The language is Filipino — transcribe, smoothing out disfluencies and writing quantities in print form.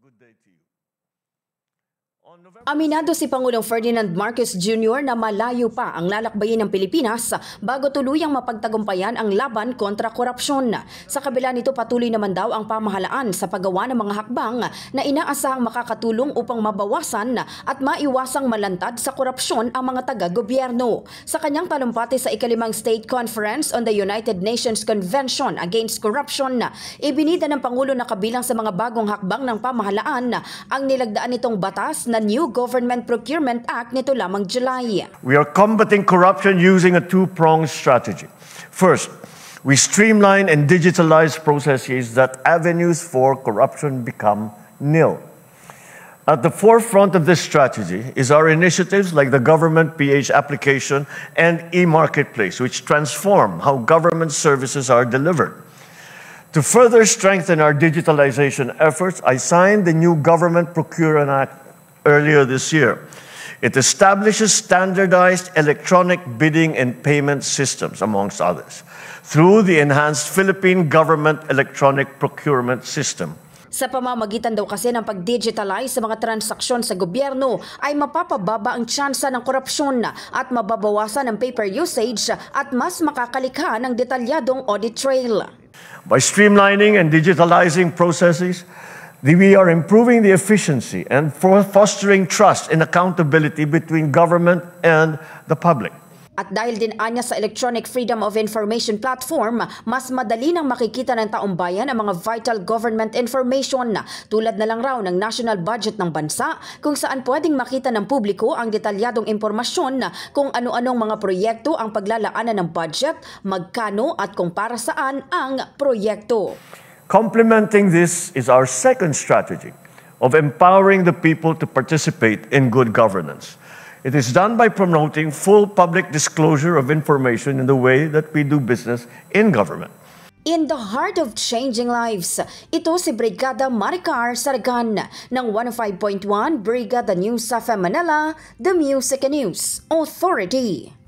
Good day to you. Aminado si Pangulong Ferdinand Marcos Jr. na malayo pa ang lalakbayin ng Pilipinas bago tuluyang mapagtagumpayan ang laban kontra korupsyon. Sa kabila nito, patuloy naman daw ang pamahalaan sa paggawa ng mga hakbang na inaasahang makakatulong upang mabawasan at maiwasang malantad sa korupsyon ang mga taga-gobyerno. Sa kanyang talumpati sa ika-5 State Conference on the United Nations Convention Against Corruption, ibinida ng Pangulo na kabilang sa mga bagong hakbang ng pamahalaan ang nilagdaan nitong batas na New Government Procurement Act nito lamang July. We are combating corruption using a two-pronged strategy. First, we streamline and digitalize processes that avenues for corruption become nil. At the forefront of this strategy is our initiatives like the Government PH application and e-marketplace, which transform how government services are delivered. To further strengthen our digitalization efforts, I signed the new Government Procurement Act earlier this year. It establishes standardized electronic bidding and payment systems, amongst others, through the enhanced Philippine Government Electronic Procurement System. Sa pamamagitan daw kasi ng pag-digitalize sa mga transaksyon sa gobyerno ay mapapababa ang tsansa ng korupsyon at mababawasan ang paper usage at mas makakalikha ng detalyadong audit trail. By streamlining and digitalizing processes, we are improving the efficiency and fostering trust and accountability between government and the public. At dahil din anya sa Electronic Freedom of Information Platform, mas madali nang makikita ng taong bayan ang mga vital government information tulad na lang raw ng national budget ng bansa kung saan pwedeng makita ng publiko ang detalyadong impormasyon kung ano-anong mga proyekto ang paglalaanan ng budget, magkano at kung para saan ang proyekto. Complementing this is our second strategy of empowering the people to participate in good governance. It is done by promoting full public disclosure of information in the way that we do business in government. In the heart of changing lives, ito si Brigada Maricar Saragan ng 105.1 Brigada News FM Manila, The Music and News Authority.